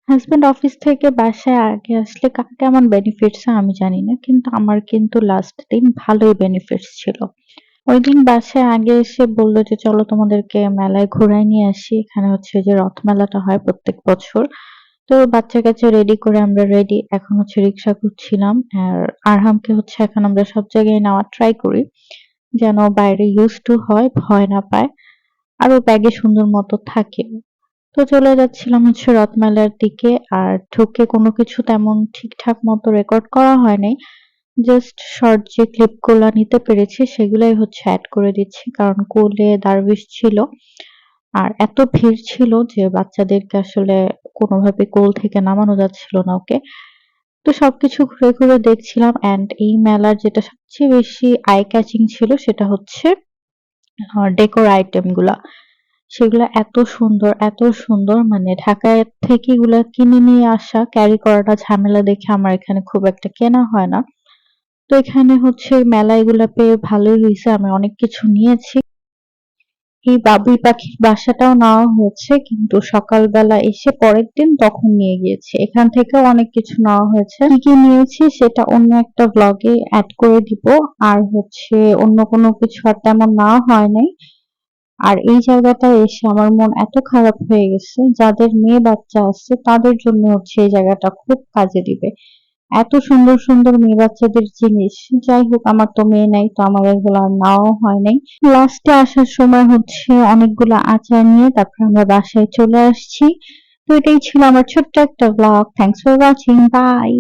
Husband office থেকে বাসায় আগে আসলে কার কেমন বেনিফিটস হয় আমি জানি না। কিন্তু আমার কিন্তু লাস্ট দিন ভালোই বেনিফিটস ছিল। ঐদিন বাসায় আগে এসে বলল যে, "চলো তোমাদেরকে মেলায় ঘুরায় নিয়ে আসি।" এখানে হচ্ছে যে রথমেলাটা হয় প্রত্যেক বছর। তো বাচ্চা-কাচ্চা রেডি করে আমরা রেডি। এখন হচ্ছে রিক্সা খুঁজছিলাম। আর আরহামকে হচ্ছে এখন আমরা সব জায়গায় নেওয়ার ট্রাই করি। যেন বাইরে used to হয়, ভয় না পায়। আর ওর ব্যাগে সুন্দর মতো থাকে। তো চলে যাচ্ছিলাম হচ্ছে রথমেলার দিকে। আর ঢুকে কোনো কিছু তেমন ঠিকঠাক মতো রেকর্ড করা হয় নাই। জাস্ট শর্ট যে ক্লিপ গুলা নিতে পেরেছি সেগুলাই হচ্ছে এড করে দিচ্ছি। কারণ কোলে দারুইশ ছিল। আর এত ভিড় ছিল যে বাচ্চাদেরকে আসলে কোনোভাবে কোল থেকে নামানো যাচ্ছিল না ওকে। তো সবকিছু ঘুরে, ঘুরে দেখছিলাম অ্যান্ড এই মেলার যেটা সবচেয়ে বেশি আই ক্যাচিং ছিল সেটা হচ্ছে ডেকোর আইটেম গুলা। সেগুলা এত সুন্দর মানে ঢাকায় থেকে এগুলা কিনে নিয়ে আসা, ক্যারি করাটা ঝামেলা দেখে আমার এখানে খুব একটা কেনা হয় না। তো এখানে হচ্ছে মেলায় এগুলা পেয়ে ভালোই হইছে। আমি অনেক কিছু নিয়েছি। এই বাবুই পাখির বাসাটাও নেওয়া হয়েছে কিন্তু সকালবেলা এসে পরের দিন তখন নিয়ে গিয়েছি। এখান থেকেও অনেক কিছু নেওয়া হয়েছে। কি, কি নিয়েছি সেটা অন্য একটা ব্লগে এড করে দিব। আর হচ্ছে অন্য কোনো কিছু আর তেমন নেওয়া হয় নাই। আর এই জায়গাটায় এসে আমার মন এত খারাপ হয়ে গেছে, যাদের মেয়ে বাচ্চা আছে তাদের জন্য হচ্ছে এই জায়গাটা খুব কাজে দিবে। এত সুন্দর, সুন্দর মেয়ে বাচ্চাদের জিনিস। যাই হোক আমার তো মেয়ে নাই তো আমার এগুলো আর নেওয়াও হয় নাই। লাস্টে আসার সময় হচ্ছে অনেকগুলো আচার নিয়ে তারপর আমরা বাসায় চলে আসছি। তো এটাই ছিল আমার ছোট্ট একটা blog. Thanks for watching. By.